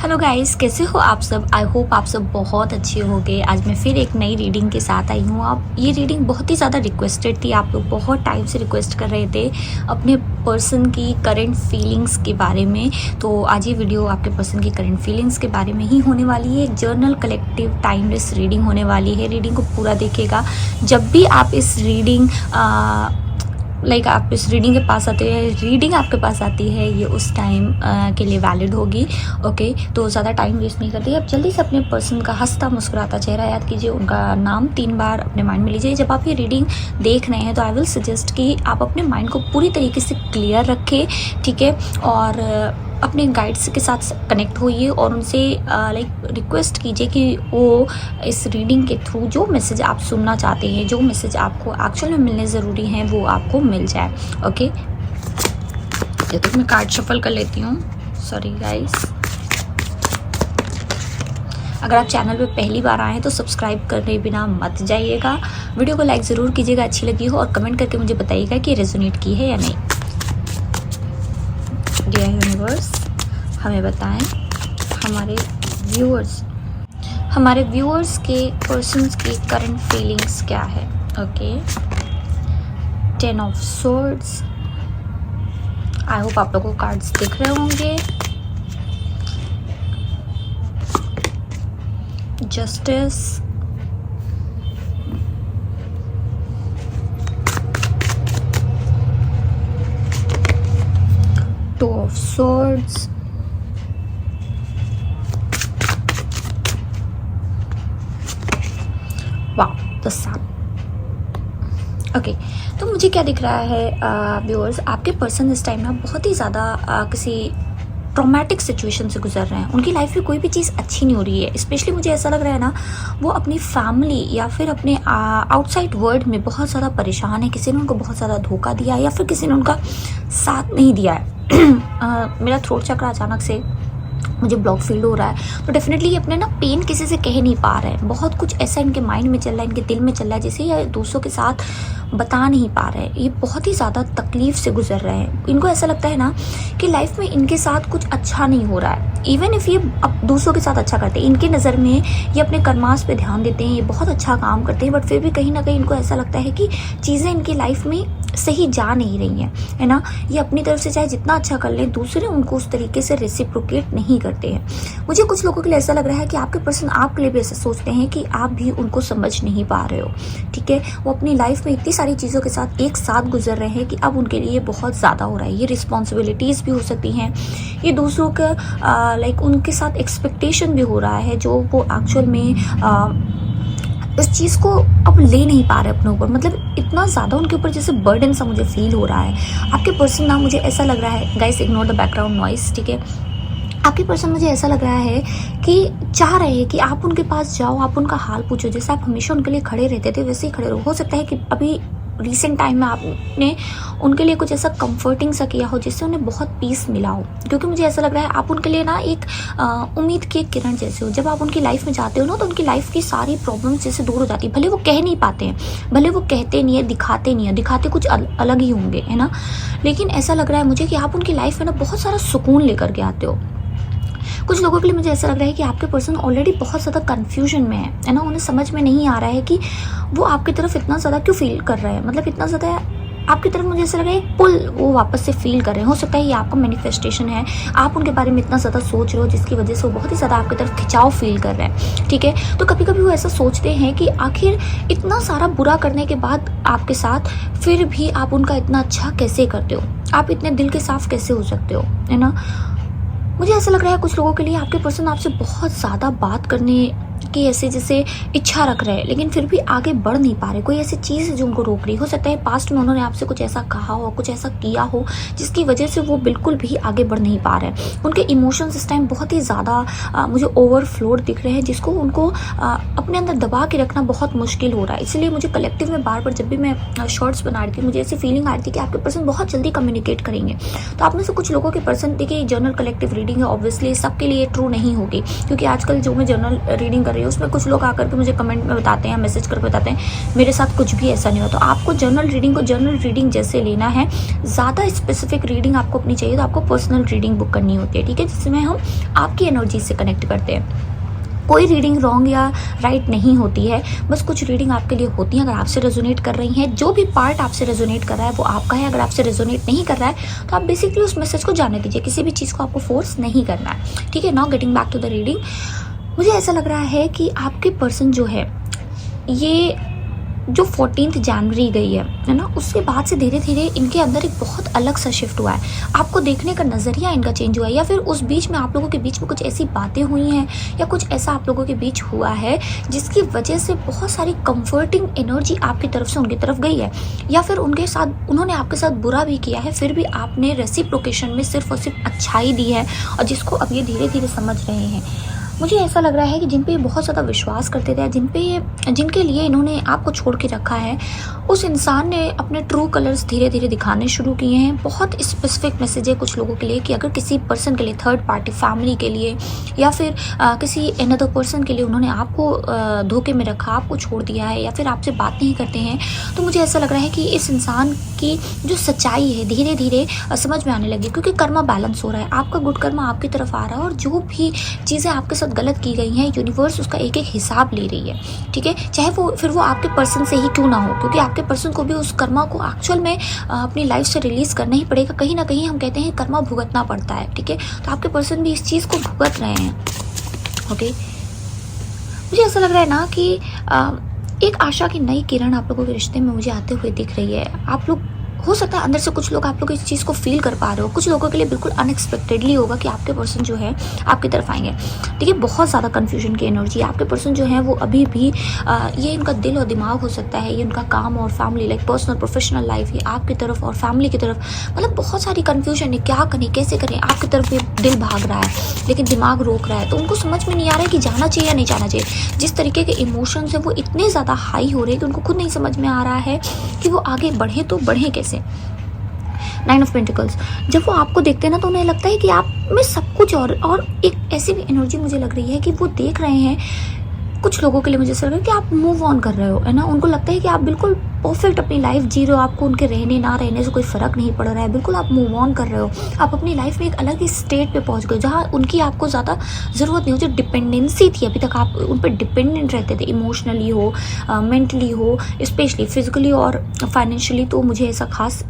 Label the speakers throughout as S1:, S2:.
S1: Hello guys, कैसे हो आप सब। आई होप आप सब बहुत अच्छे होंगे। आज मैं फिर एक नई रीडिंग के साथ आई हूँ। आप ये रीडिंग बहुत ही ज़्यादा रिक्वेस्टेड थी। आप लोग बहुत टाइम से रिक्वेस्ट कर रहे थे अपने पर्सन की करंट फीलिंग्स के बारे में। तो आज ये वीडियो आपके पर्सन की करंट फीलिंग्स के बारे में ही होने वाली है। एक जर्नल कलेक्टिव टाइमलेस रीडिंग होने वाली है। रीडिंग को पूरा देखिएगा। जब भी आप इस रीडिंग आप इस रीडिंग के पास आते हैं, रीडिंग आपके पास आती है, ये उस टाइम के लिए वैलिड होगी। ओके, तो ज़्यादा टाइम वेस्ट नहीं करती। अब जल्दी से अपने पर्सन का हंसता मुस्कुराता चेहरा याद कीजिए, उनका नाम 3 बार अपने माइंड में लीजिए। जब आप ये रीडिंग देख रहे हैं तो आई विल सजेस्ट कि आप अपने माइंड को पूरी तरीके से क्लियर रखें, ठीक है, और अपने गाइड्स के साथ कनेक्ट होइए और उनसे रिक्वेस्ट कीजिए कि वो इस रीडिंग के थ्रू जो मैसेज आप सुनना चाहते हैं, जो मैसेज आपको एक्चुअल में मिलने ज़रूरी हैं, वो आपको मिल जाए। ओके, जब तक मैं कार्ड शफल कर लेती हूँ। सॉरी गाइस, अगर आप चैनल पे पहली बार आए हैं तो सब्सक्राइब करने बिना मत जाइएगा। वीडियो को लाइक ज़रूर कीजिएगा अच्छी लगी हो, और कमेंट करके मुझे बताइएगा कि रेजोनेट की है या नहीं। डियर यूनिवर्स, हमें बताएं हमारे व्यूअर्स के पर्सन्स की करंट फीलिंग्स क्या है। Okay, 10 of swords. I hope आप लोगों को कार्ड्स दिख रहे होंगे। Justice, two of swords, wow, the sun. Okay, तो मुझे क्या दिख रहा है व्यूअर्स, आपके पर्सन इस टाइम ना बहुत ही ज़्यादा किसी ट्रॉमेटिक सिचुएशन से गुजर रहे हैं। उनकी लाइफ में कोई भी चीज़ अच्छी नहीं हो रही है। स्पेशली मुझे ऐसा लग रहा है ना, वो अपनी फैमिली या फिर अपने आउटसाइड वर्ल्ड में बहुत ज़्यादा परेशान है। किसी ने उनको बहुत ज़्यादा धोखा दिया है या फिर किसी ने उनका साथ नहीं दिया है। मेरा थ्रोट चक्र अचानक से मुझे ब्लॉक फील हो रहा है, तो डेफिनेटली ये अपने ना पेन किसी से कह नहीं पा रहे हैं। बहुत कुछ ऐसा इनके माइंड में चल रहा है, इनके दिल में चल रहा है, जिसे ये दूसरों के साथ बता नहीं पा रहे हैं। ये बहुत ही ज़्यादा तकलीफ से गुजर रहे हैं। इनको ऐसा लगता है ना कि लाइफ में इनके साथ कुछ अच्छा नहीं हो रहा है। इवन इफ़ ये अब दूसरों के साथ अच्छा करते हैं, इनके नज़र में ये अपने कर्मास पे ध्यान देते हैं, ये बहुत अच्छा काम करते हैं, बट फिर भी कहीं ना कहीं इनको ऐसा लगता है कि चीज़ें इनकी लाइफ में सही जा नहीं रही हैं, है ना। ये अपनी तरफ से चाहे जितना अच्छा कर लें, दूसरे उनको उस तरीके से रेसिप्रोकेट नहीं करते हैं। मुझे कुछ लोगों के लिए ऐसा लग रहा है कि आपके पर्सन आपके लिए भी ऐसा सोचते हैं कि आप भी उनको समझ नहीं पा रहे हो, ठीक है। वो अपनी लाइफ में इतनी सारी चीज़ों के साथ एक साथ गुजर रहे हैं कि अब उनके लिए बहुत ज़्यादा हो रहा है। ये रिस्पॉन्सिबिलिटीज़ भी हो सकती हैं, ये दूसरों का उनके साथ एक्सपेक्टेशन भी हो रहा है, जो वो एक्चुअल में इस चीज़ को अब ले नहीं पा रहे अपने ऊपर। मतलब इतना ज़्यादा उनके ऊपर जैसे बर्डन सा मुझे फील हो रहा है। आपके पर्सन ना, मुझे ऐसा लग रहा है guys, ignore the background noise, ठीक है। आपके पर्सन मुझे ऐसा लग रहा है कि चाह रहे हैं कि आप उनके पास जाओ, आप उनका हाल पूछो। जैसे आप हमेशा उनके लिए खड़े रहते थे वैसे ही खड़े रहो। हो सकता है कि अभी रिसेंट टाइम में आपने उनके लिए कुछ ऐसा कंफर्टिंग सा किया हो जिससे उन्हें बहुत पीस मिला हो। क्योंकि मुझे ऐसा लग रहा है आप उनके लिए ना एक उम्मीद की एक किरण जैसे हो। जब आप उनकी लाइफ में जाते हो ना, तो उनकी लाइफ की सारी प्रॉब्लम्स जैसे दूर हो जाती है। भले वो कह नहीं पाते हैं, भले वो कहते नहीं है, दिखाते नहीं है, दिखाते कुछ अलग ही होंगे, है ना, लेकिन ऐसा लग रहा है मुझे कि आप उनकी लाइफ में ना बहुत सारा सुकून लेकर के आते हो। कुछ लोगों के लिए मुझे ऐसा लग रहा है कि आपके पर्सन ऑलरेडी बहुत ज़्यादा कन्फ्यूजन में है ना। उन्हें समझ में नहीं आ रहा है कि वो आपकी तरफ इतना ज़्यादा क्यों फील कर रहे हैं। मतलब इतना ज़्यादा आपकी तरफ मुझे ऐसा लग रहा है पुल वो वापस से फील कर रहे हैं। हो सकता है ये आपका मैनिफेस्टेशन है। आप उनके बारे में इतना ज़्यादा सोच रहे हो जिसकी वजह से वो बहुत ही ज़्यादा आपकी तरफ खिंचाव फील कर रहे हैं, ठीक है। तो कभी कभी वो ऐसा सोचते हैं कि आखिर इतना सारा बुरा करने के बाद आपके साथ फिर भी आप उनका इतना अच्छा कैसे करते हो, आप इतने दिल के साफ कैसे हो सकते हो, है ना। मुझे ऐसा लग रहा है कुछ लोगों के लिए आपके पर्सन आपसे बहुत ज़्यादा बात करने की ऐसे जैसे इच्छा रख रहे हैं, लेकिन फिर भी आगे बढ़ नहीं पा रहे। कोई ऐसी चीज़ है जो उनको रोक रही। हो सकता है पास्ट में उन्होंने आपसे कुछ ऐसा कहा हो, कुछ ऐसा किया हो जिसकी वजह से वो बिल्कुल भी आगे बढ़ नहीं पा रहे हैं। उनके इमोशंस इस टाइम बहुत ही ज़्यादा मुझे ओवरफ्लोड दिख रहे हैं, जिसको उनको अपने अंदर दबा के रखना बहुत मुश्किल हो रहा है। इसलिए मुझे कलेक्टिव में बार बार जब भी मैं शॉर्ट्स बना रही थी, मुझे ऐसी फीलिंग आ रही थी कि आपके पर्सन बहुत जल्दी कम्युनिकेट करेंगे। तो आप में से कुछ लोगों के पर्सन, देखिए जर्नल कलेक्टिव रीडिंग है, ऑब्वियसली सबके लिए ट्रू नहीं होगी, क्योंकि आजकल जो मैं जर्नल रीडिंग कर रही है। उसमें कुछ लोग आकर के मुझे कमेंट में बताते हैं, मैसेज करके बताते हैं मेरे साथ कुछ भी ऐसा नहीं हुआ। तो आपको जनरल रीडिंग को जनरल रीडिंग जैसे लेना है, ज़्यादा स्पेसिफिक रीडिंग आपको अपनी चाहिए तो आपको पर्सनल रीडिंग बुक करनी होती है, ठीक है, जिसमें हम आपकी एनर्जी से कनेक्ट करते हैं। कोई रीडिंग रॉन्ग या राइट नहीं होती है, बस कुछ रीडिंग आपके लिए होती हैं अगर आपसे रेजोनेट कर रही हैं। जो भी पार्ट आपसे रेजोनेट कर रहा है वो आपका है, अगर आपसे रेजोनेट नहीं कर रहा है तो आप बेसिकली उस मैसेज को जाने दीजिए, किसी भी चीज़ को आपको फोर्स नहीं करना है, ठीक है। Now getting back to the reading, मुझे ऐसा लग रहा है कि आपके पर्सन जो है ये जो 14 जनवरी गई है ना, उसके बाद से धीरे धीरे इनके अंदर एक बहुत अलग सा शिफ्ट हुआ है। आपको देखने का नज़रिया इनका चेंज हुआ है, या फिर उस बीच में आप लोगों के बीच में कुछ ऐसी बातें हुई हैं या कुछ ऐसा आप लोगों के बीच हुआ है जिसकी वजह से बहुत सारी कंफर्टिंग एनर्जी आपकी तरफ से उनकी तरफ गई है, या फिर उनके साथ उन्होंने आपके साथ बुरा भी किया है, फिर भी आपने रेसिप्रोकेशन में सिर्फ और सिर्फ अच्छाई दी है, और जिसको अब ये धीरे धीरे समझ रहे हैं। मुझे ऐसा लग रहा है कि जिन पे ये बहुत ज़्यादा विश्वास करते थे, जिनके लिए इन्होंने आपको छोड़ के रखा है, उस इंसान ने अपने ट्रू कलर्स धीरे धीरे दिखाने शुरू किए हैं। बहुत स्पेसिफिक मैसेज है कुछ लोगों के लिए कि अगर किसी पर्सन के लिए, थर्ड पार्टी फैमिली के लिए या फिर किसी अनदर पर्सन के लिए उन्होंने आपको धोखे में रखा, आपको छोड़ दिया है या फिर आपसे बात नहीं करते हैं, तो मुझे ऐसा लग रहा है कि इस इंसान की जो सच्चाई है धीरे धीरे समझ में आने लगी, क्योंकि कर्मा बैलेंस हो रहा है, आपका गुड कर्मा आपकी तरफ आ रहा है, और जो भी चीज़ें आपके गलत की गई हैं यूनिवर्स उसका एक एक हिसाब ले रही है, ठीक है। चाहे वो आपके पर्सन से ही क्यों ना हो, क्योंकि आपके पर्सन को भी उस कर्मा को एक्चुअल में अपनी लाइफ से रिलीज करना ही पड़ेगा। कहीं ना कहीं हम कहते हैं कर्मा भुगतना पड़ता है, ठीक है। तो आपके पर्सन भी इस चीज़ को भुगत रहे हैं, ओके। मुझे ऐसा लग रहा है ना कि एक आशा की नई किरण आप लोगों के रिश्ते में मुझे आते हुए दिख रही है। आप लोग, हो सकता है अंदर से कुछ लोग आप लोग इस चीज़ को फील कर पा रहे हो, कुछ लोगों के लिए बिल्कुल अनएक्सपेक्टेडली होगा कि आपके पर्सन जो है आपकी तरफ आएंगे, ठीक है। बहुत ज़्यादा कन्फ्यूजन की एनर्जी, आपके पर्सन जो है वो अभी भी ये इनका दिल और दिमाग हो सकता है, ये उनका काम और family, like personal professional life, ये आपकी तरफ और फैमिली की तरफ, मतलब बहुत सारी कन्फ्यूजन है, क्या करें कैसे करें। आपकी तरफ ये दिल भाग रहा है लेकिन दिमाग रोक रहा है, तो उनको समझ में नहीं आ रहा है कि जाना चाहिए या नहीं जाना चाहिए। जिस तरीके के इमोशंस है वो इतने ज़्यादा हाई हो रहे हैं कि उनको खुद नहीं समझ में आ रहा है कि वो आगे बढ़े तो बढ़े कैसे। 9 ऑफ पेंटिकल्स, जब वो आपको देखते हैं ना तो उन्हें लगता है कि आप में सब कुछ, और एक ऐसी भी एनर्जी मुझे लग रही है कि वो देख रहे हैं, कुछ लोगों के लिए मुझे ऐसा लग रहा है कि आप मूव ऑन कर रहे हो, है ना। उनको लगता है कि आप बिल्कुल परफेक्ट अपनी लाइफ जी रहे हो, आपको उनके रहने ना रहने से कोई फ़र्क नहीं पड़ रहा है, बिल्कुल आप मूव ऑन कर रहे हो, आप अपनी लाइफ में एक अलग ही स्टेट पे पहुंच गए जहाँ उनकी आपको ज़्यादा ज़रूरत नहीं हो। जो डिपेंडेंसी थी अभी तक, आप उन पर डिपेंडेंट रहते थे, इमोशनली हो, मेंटली हो, स्पेशली फिजिकली और फाइनेंशियली, तो मुझे ऐसा खास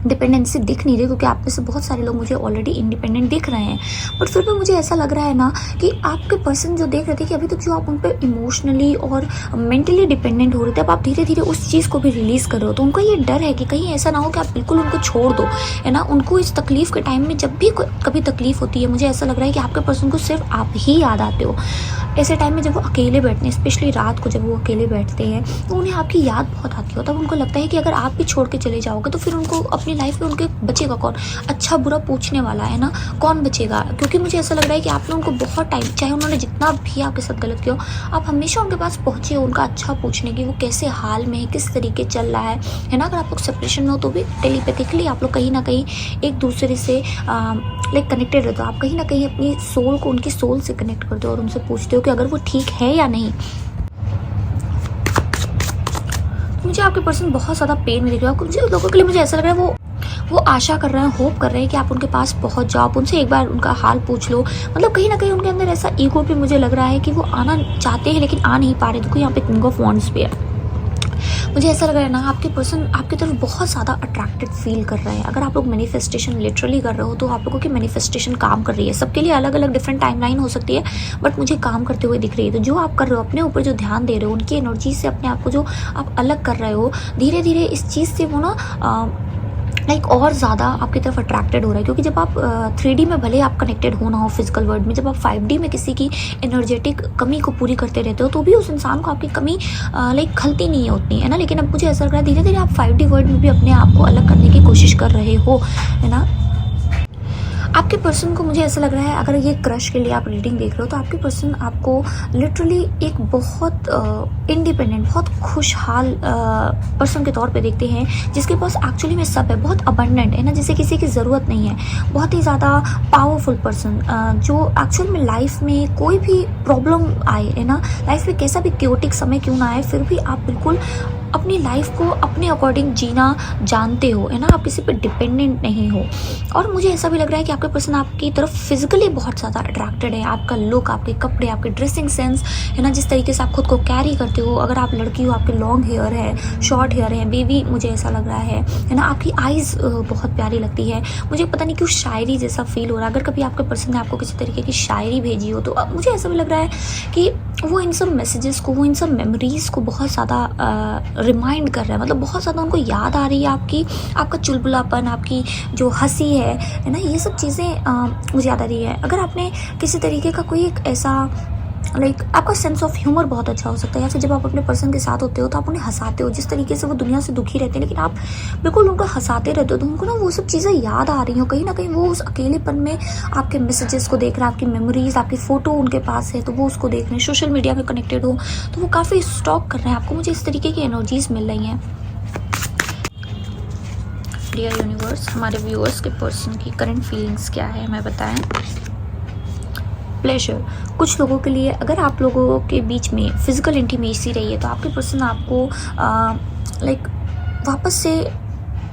S1: डिपेंडेंसी दिख नहीं रही, क्योंकि आप में से बहुत सारे लोग मुझे ऑलरेडी इंडिपेंडेंट दिख रहे हैं। बट फिर भी मुझे ऐसा लग रहा है ना कि आपके पर्सन जो देख रहे थे कि अभी तक जो आप उन पर इमोशनली और मेंटली डिपेंडेंट हो रहे थे, अब आप धीरे धीरे उस चीज़ को भी रिलीज़ कर रहे हो, तो उनको ये डर है कि कहीं ऐसा ना हो कि आप बिल्कुल उनको छोड़ दो, है ना। उनको इस तकलीफ़ के टाइम में जब भी कभी तकलीफ़ होती है, मुझे ऐसा लग रहा है कि आपके पर्सन को सिर्फ आप ही याद आते हो। ऐसे टाइम में जब वो अकेले बैठते हैं, स्पेशली रात को जब वो अकेले बैठते हैं, तो उन्हें आपकी याद बहुत आती है। तब उनको लगता है कि अगर आप भी छोड़ के चले जाओगे तो फिर उनको अपनी लाइफ में उनके बचेगा कौन, अच्छा बुरा पूछने वाला, है ना, कौन बचेगा। क्योंकि मुझे ऐसा लग रहा है कि आपने उनको बहुत टाइम, चाहे उन्होंने जितना भी आपके साथ गलत किया हो, आप हमेशा उनके पास पहुँचे हो उनका अच्छा पूछने की, वो कैसे हाल में है, किस तरीके चल रहा है ना। अगर आप लोग सेपरेशन में हो तो भी टेलीपैथिकली आप लोग कहीं ना कहीं एक दूसरे से लाइक कनेक्टेड रहते हो, आप कहीं ना कहीं अपनी सोल को उनकी सोल से कनेक्ट करते हो और उनसे पूछते हो कि अगर वो ठीक है या नहीं। मुझे आपके पर्सन बहुत ज़्यादा पेन में दिख रहा है। कुछ लोगों के लिए मुझे ऐसा लग रहा है वो आशा कर रहे हैं, होप कर रहे हैं कि आप उनके पास पहुंच जाओ, आप उनसे एक बार उनका हाल पूछ लो। मतलब कहीं ना कहीं उनके अंदर ऐसा ईगो भी मुझे लग रहा है कि वो आना चाहते हैं लेकिन आ नहीं पा रहे। देखो यहाँ पे किंग ऑफ वॉन्ड्स भी है। मुझे ऐसा लग रहा है ना आपके पर्सन आपकी तरफ बहुत ज़्यादा अट्रैक्टेड फील कर रहे हैं। अगर आप लोग मैनिफेस्टेशन लिटरली कर रहे हो तो आप लोगों की मैनिफेस्टेशन काम कर रही है। सबके लिए अलग अलग डिफरेंट टाइमलाइन हो सकती है, बट मुझे काम करते हुए दिख रही है। तो जो आप कर रहे हो, अपने ऊपर जो ध्यान दे रहे हो, उनकी एनर्जी से अपने आप को जो आप अलग कर रहे हो, धीरे धीरे इस चीज़ से वो ना लाइक और ज़्यादा आपकी तरफ अट्रैक्टेड हो रहा है। क्योंकि जब आप 3D में भले आप कनेक्टेड हो ना हो फिजिकल वर्ल्ड में, जब आप 5D में किसी की एनर्जेटिक कमी को पूरी करते रहते हो तो भी उस इंसान को आपकी कमी लाइक खलती नहीं है उतनी, है ना। लेकिन अब मुझे ऐसा लग रहा है धीरे धीरे आप 5D वर्ल्ड में भी अपने आप को अलग करने की कोशिश कर रहे हो, है ना। आपके पर्सन को मुझे ऐसा लग रहा है, अगर ये क्रश के लिए आप रीडिंग देख रहे हो तो आपके पर्सन आपको लिटरली एक बहुत इंडिपेंडेंट, बहुत खुशहाल पर्सन के तौर पे देखते हैं, जिसके पास एक्चुअली में सब है, बहुत अबंडेंट है ना, जिसे किसी की ज़रूरत नहीं है, बहुत ही ज़्यादा पावरफुल पर्सन, जो एक्चुअल में लाइफ में कोई भी प्रॉब्लम आए है ना, लाइफ में कैसा भी क्योटिक समय क्यों ना आए, फिर भी आप बिल्कुल अपनी लाइफ को अपने अकॉर्डिंग जीना जानते हो, है ना, आप किसी पे डिपेंडेंट नहीं हो। और मुझे ऐसा भी लग रहा है कि आपका पर्सन आपकी तरफ फिजिकली बहुत ज़्यादा अट्रैक्टेड है, आपका लुक, आपके कपड़े, आपके ड्रेसिंग सेंस, है ना, जिस तरीके से आप खुद को कैरी करते हो, अगर आप लड़की हो, आपके लॉन्ग हेयर है, शॉर्ट हेयर है, बेबी मुझे ऐसा लग रहा है ना, आपकी आइज़ बहुत प्यारी लगती है, मुझे पता नहीं क्यों शायरी जैसा फील हो रहा है। अगर कभी आपके पर्सन ने आपको किसी तरीके की शायरी भेजी हो तो मुझे ऐसा भी लग रहा है कि वो इन सब मैसेजेस को, वो इन सब मेमोरीज़ को बहुत ज़्यादा रिमाइंड कर रहा है, मतलब बहुत ज़्यादा उनको याद आ रही है आपकी, आपका चुलबुलापन, आपकी जो हंसी है ना, ये सब चीज़ें मुझे याद आ रही है। अगर आपने किसी तरीके का कोई एक ऐसा लाइक आपका सेंस ऑफ ह्यूमर बहुत अच्छा हो सकता है, या फिर जब आप अपने पर्सन के साथ होते हो तो आप उन्हें हंसाते हो, जिस तरीके से वो दुनिया से दुखी रहते हैं लेकिन आप बिल्कुल उनको हंसाते रहते हो, तो उनको ना वो सब चीज़ें याद आ रही हो, कहीं ना कहीं वो उस अकेलेपन में आपके मैसेजेस को देख रहे हैं, आपकी मेमोरीज, आपकी फ़ोटो उनके पास है तो वो उसको देख रहे हैं, सोशल मीडिया में कनेक्टेड हो तो वो काफ़ी स्टॉक कर रहे हैं आपको, मुझे इस तरीके की एनर्जीज मिल रही हैं। डियर यूनिवर्स, हमारे व्यूअर्स के पर्सन की करंट फीलिंग्स क्या है हमें बताएं। प्लेजर, कुछ लोगों के लिए अगर आप लोगों के बीच में फिजिकल इंटीमेसी रही है तो आपके पर्सन आपको लाइक वापस से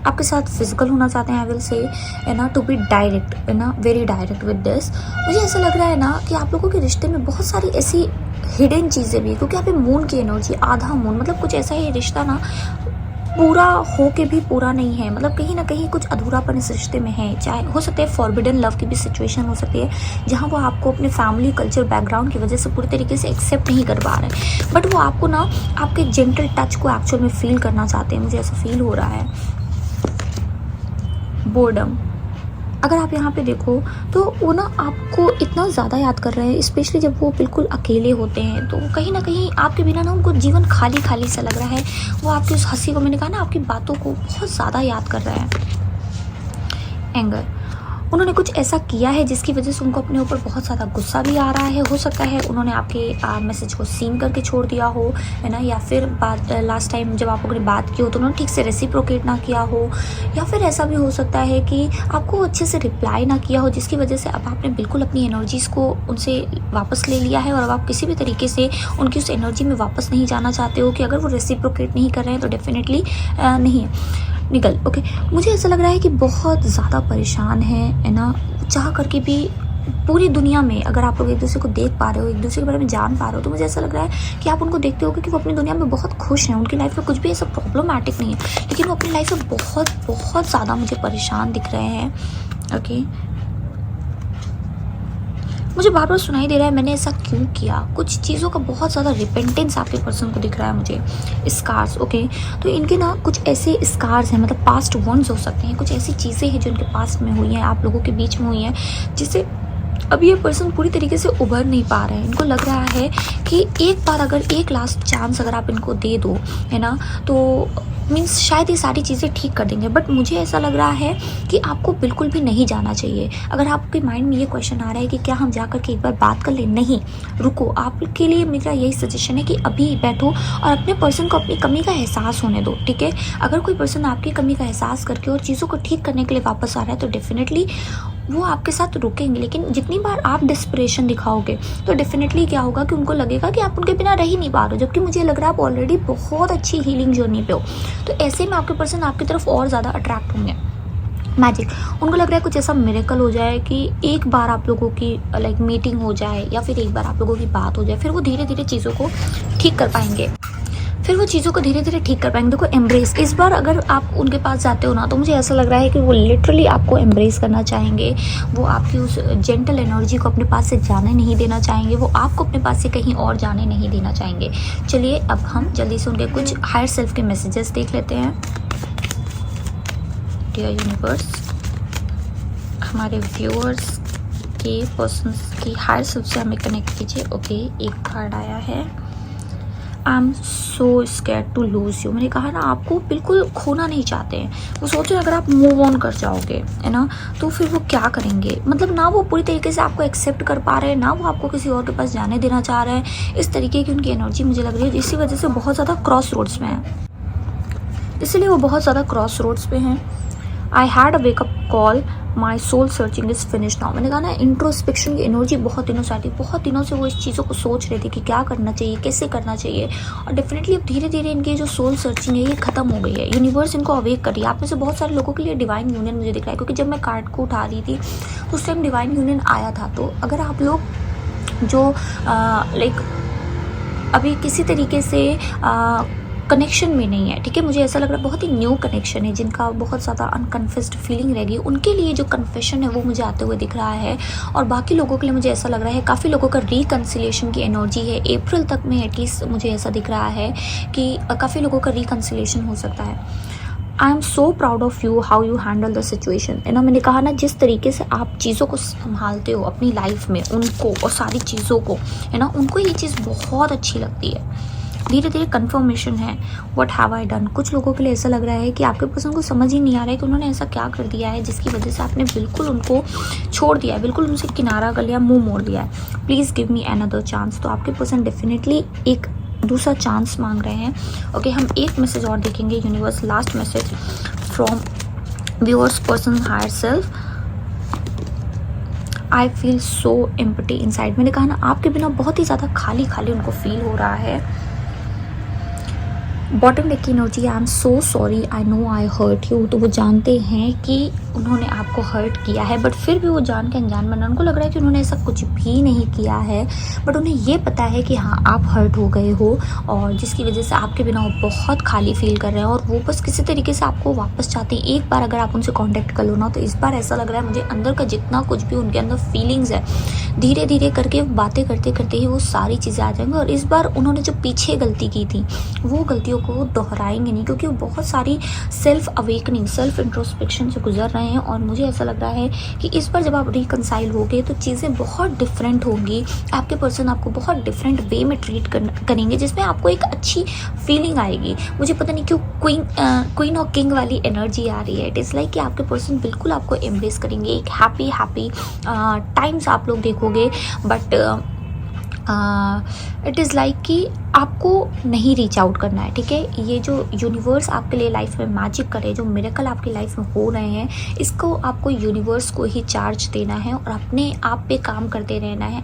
S1: आपके साथ फिजिकल होना चाहते हैं, आई विल से, है ना, टू बी डायरेक्ट, है ना, वेरी डायरेक्ट विद दिस। मुझे ऐसा लग रहा है ना कि आप लोगों के रिश्ते में बहुत सारी ऐसी हिडन चीज़ें भी, क्योंकि यहाँ पे मून की एनर्जी, आधा मून, मतलब कुछ ऐसा ये रिश्ता ना पूरा हो के भी पूरा नहीं है, मतलब कहीं ना कहीं कुछ अधूरापन इस रिश्ते में है, चाहे हो सकता है फॉरबिडन लव की भी सिचुएशन हो सकती है, जहाँ वो आपको अपने फैमिली कल्चर बैकग्राउंड की वजह से पूरी तरीके से एक्सेप्ट नहीं कर पा रहे हैं, बट वो आपको ना आपके जेंटल टच को एक्चुअल में फील करना चाहते हैं, मुझे ऐसा फील हो रहा है। बोर्डम, अगर आप यहाँ पे देखो तो वो ना आपको इतना ज़्यादा याद कर रहे हैं, स्पेशली जब वो बिल्कुल अकेले होते हैं तो कहीं ना कहीं आपके बिना ना उनको जीवन खाली खाली सा लग रहा है, वो आपकी उस हंसी को, मैंने कहा ना, आपकी बातों को बहुत ज़्यादा याद कर रहा है। एंगर, उन्होंने कुछ ऐसा किया है जिसकी वजह से उनको अपने ऊपर बहुत ज़्यादा गुस्सा भी आ रहा है, हो सकता है उन्होंने आपके मैसेज को सीन करके छोड़ दिया हो, है ना, या फिर बात लास्ट टाइम जब आप लोगों ने बात की हो तो उन्होंने ठीक से रेसिप्रोकेट ना किया हो, या फिर ऐसा भी हो सकता है कि आपको अच्छे से रिप्लाई ना किया हो, जिसकी वजह से अब आपने बिल्कुल अपनी एनर्जीज़ को उनसे वापस ले लिया है और अब आप किसी भी तरीके से उनकी उस एनर्जी में वापस नहीं जाना चाहते हो, कि अगर वो रेसिप्रोकेट नहीं कर रहे हैं तो डेफिनेटली नहीं निकल। ओके, मुझे ऐसा लग रहा है कि बहुत ज़्यादा परेशान है ना, चाह करके भी पूरी दुनिया में अगर आप लोग एक दूसरे को देख पा रहे हो, एक दूसरे के बारे में जान पा रहे हो, तो मुझे ऐसा लग रहा है कि आप उनको देखते हो कि वो अपनी दुनिया में बहुत खुश हैं, उनकी लाइफ में कुछ भी ऐसा प्रॉब्लमैटिक नहीं है, लेकिन वो अपनी लाइफ में बहुत बहुत ज़्यादा मुझे परेशान दिख रहे हैं। ओके, मुझे बार बार सुनाई दे रहा है मैंने ऐसा क्यों किया, कुछ चीज़ों का बहुत ज़्यादा रिपेंटेंस आपके पर्सन को दिख रहा है मुझे। स्कार्स, ओके, तो इनके ना कुछ ऐसे स्कार्स हैं, मतलब पास्ट वंस हो सकते हैं, कुछ ऐसी चीज़ें हैं जो इनके पास्ट में हुई हैं, आप लोगों के बीच में हुई हैं, जिससे अब ये पर्सन पूरी तरीके से उभर नहीं पा रहे हैं। इनको लग रहा है कि एक बार अगर एक लास्ट चांस अगर आप इनको दे दो, है ना, तो मीन्स शायद ये सारी चीज़ें ठीक कर देंगे, बट मुझे ऐसा लग रहा है कि आपको बिल्कुल भी नहीं जाना चाहिए। अगर आपके माइंड में ये क्वेश्चन आ रहा है कि क्या हम जा कर के एक बार बात कर लें, नहीं, रुको, आपके लिए मेरा यही सजेशन है कि अभी बैठो और अपने पर्सन को अपनी कमी का एहसास होने दो, ठीक है। अगर कोई पर्सन आपकी कमी का एहसास करके और चीज़ों को ठीक करने के लिए वापस आ रहा है तो डेफिनेटली वो आपके साथ रुकेंगे, लेकिन जितनी बार आप डिस्परेशन दिखाओगे तो डेफिनेटली क्या होगा कि उनको लगेगा कि आप उनके बिना रह ही नहीं पा रहे हो, जबकि मुझे लग रहा है आप ऑलरेडी बहुत अच्छी हीलिंग जर्नी पे हो, तो ऐसे में आपके पर्सन आपकी तरफ और ज़्यादा अट्रैक्ट होंगे। मैजिक, उनको लग रहा है कुछ ऐसा मिरेकल हो जाए कि एक बार आप लोगों की लाइक मीटिंग हो जाए, या फिर एक बार आप लोगों की बात हो जाए, फिर वो धीरे धीरे चीज़ों को ठीक कर पाएंगे, देखो एम्ब्रेस, इस बार अगर आप उनके पास जाते हो ना तो मुझे ऐसा लग रहा है कि वो लिटरली आपको एम्ब्रेस करना चाहेंगे, वो आपकी उस जेंटल एनर्जी को अपने पास से जाने नहीं देना चाहेंगे, वो आपको अपने पास से कहीं और जाने नहीं देना चाहेंगे। चलिए अब हम जल्दी से उनके कुछ हायर सेल्फ के मैसेजेस देख लेते हैं। डियर यूनिवर्स, हमारे व्यूअर्स के पर्सन्स की हायर सेल्फ से हमें कनेक्ट कीजिए। ओके, एक कार्ड आया है, I am so scared to lose you. मैंने कहा ना, आपको बिल्कुल खोना नहीं चाहते हैं। वो सोच रहे हैं अगर आप मूव ऑन कर जाओगे, है ना, तो फिर वो क्या करेंगे। मतलब ना वो पूरी तरीके से आपको एक्सेप्ट कर पा रहे हैं, ना वो आपको किसी और के पास जाने देना चाह रहे हैं। इस तरीके की उनकी एनर्जी मुझे लग रही है, इसी वजह से बहुत ज़्यादा क्रॉस रोड्स में है, इसलिए वो बहुत ज़्यादा क्रॉस रोड्स पे हैं। I had a wake up call, my soul searching is finish now. मैंने कहा ना, इंट्रोस्पेक्शन की एनर्जी बहुत दिनों से आती है, बहुत दिनों से वो इस चीज़ों को सोच रहे थे कि क्या करना चाहिए, कैसे करना चाहिए। और डेफिनेटली अब धीरे धीरे इनकी जो सोल सर्चिंग है ये खत्म हो गई है। यूनिवर्स इनको अवेक कर रही है। आप में से बहुत सारे लोगों के लिए डिवाइन यूनियन मुझे दिख रहा है, क्योंकि जब मैं कार्ड को उठा रही थी तो उस टाइम डिवाइन यूनियन आया था। तो अगर आप लोग जो लाइक अभी किसी तरीके से कनेक्शन में नहीं है, ठीक है, मुझे ऐसा लग रहा है बहुत ही न्यू कनेक्शन है, जिनका बहुत ज़्यादा अनकन्फेस्ड फीलिंग रहेगी, उनके लिए जो कन्फेशन है वो मुझे आते हुए दिख रहा है। और बाकी लोगों के लिए मुझे ऐसा लग रहा है काफ़ी लोगों का रिकन्सिलेशन की एनर्जी है। अप्रैल तक में एटलीस्ट मुझे ऐसा दिख रहा है कि काफ़ी लोगों का रिकन्सिलेशन हो सकता है। I am so proud of you how you handle the situation, है ना। मैंने कहा ना, जिस तरीके से आप चीज़ों को संभालते हो अपनी लाइफ में, उनको और सारी चीज़ों को, है ना, उनको ये चीज़ बहुत अच्छी लगती है। धीरे धीरे कन्फर्मेशन है, व्हाट हैव आई डन। कुछ लोगों के लिए ऐसा लग रहा है कि आपके पर्सन को समझ ही नहीं आ रहा है कि उन्होंने ऐसा क्या कर दिया है जिसकी वजह से आपने बिल्कुल उनको छोड़ दिया है, बिल्कुल उनसे किनारा कर लिया, मुंह मोड़ दिया है। Please give me another chance. तो आपके पर्सन डेफिनेटली एक दूसरा चांस मांग रहे हैं। ओके, हम एक मैसेज और देखेंगे universe, last message from viewers person higher self. I feel so empty inside. मैंने कहा ना, आपके बिना बहुत ही ज़्यादा खाली खाली उनको फील हो रहा है। बॉटम डेक की energy, I am so sorry, I know I hurt you. तो वो जानते हैं कि उन्होंने आपको हर्ट किया है, बट फिर भी वो जान के अनजान बना, उनको लग रहा है कि उन्होंने ऐसा कुछ भी नहीं किया है, बट उन्हें ये पता है कि हाँ, आप हर्ट हो गए हो, और जिसकी वजह से आपके बिना वो बहुत खाली फील कर रहे हैं, और वो बस किसी तरीके से आपको वापस चाहते हैं। एक बार अगर आप उनसे कॉन्टैक्ट कर लो ना, तो इस बार ऐसा लग रहा है मुझे, अंदर का जितना कुछ भी उनके अंदर फीलिंग्स है, धीरे धीरे करके बातें करते करते ही वो सारी चीज़ें आ जाएंगी। और इस बार उन्होंने जो पीछे गलती की थी वो गलतियों को दोहराएंगे नहीं, क्योंकि वो बहुत सारी सेल्फ अवेकनिंग, सेल्फ इंट्रोस्पेक्शन से गुजर रहे हैं। और मुझे ऐसा लग रहा है कि इस बार जब आप रिकंसाइल होगे तो चीज़ें बहुत डिफरेंट होंगी। आपके पर्सन आपको बहुत डिफरेंट वे में ट्रीट करेंगे, जिसमें आपको एक अच्छी फीलिंग आएगी। मुझे पता नहीं क्यों क्वीन और किंग वाली एनर्जी आ रही है। इट इज़ लाइक कि आपके पर्सन बिल्कुल आपको एम्ब्रेस करेंगे, एक हैप्पी टाइम्स आप लोग देखोगे। बट इट इज़ लाइक कि आपको नहीं रीच आउट करना है, ठीक है। ये जो यूनिवर्स आपके लिए लाइफ में मैजिक करे, जो मिरेकल आपकी लाइफ में हो रहे हैं, इसको आपको यूनिवर्स को ही चार्ज देना है और अपने आप पे काम करते रहना है।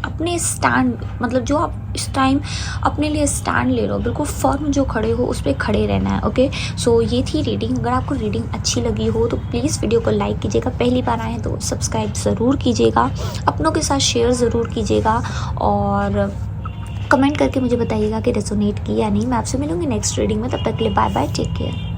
S1: अपने स्टैंड, मतलब जो आप इस टाइम अपने लिए स्टैंड ले रहे हो, बिल्कुल फर्म जो खड़े हो उस पर खड़े रहना है। ओके, सो ये थी रीडिंग। अगर आपको रीडिंग अच्छी लगी हो तो प्लीज़ वीडियो को लाइक कीजिएगा, पहली बार आए हैं तो सब्सक्राइब ज़रूर कीजिएगा, अपनों के साथ शेयर ज़रूर कीजिएगा, और कमेंट करके मुझे बताइएगा कि रेजोनेट किया या नहीं। मैं आपसे मिलूंगी नेक्स्ट रीडिंग में, तब तक के लिए बाय बाय, टेक केयर।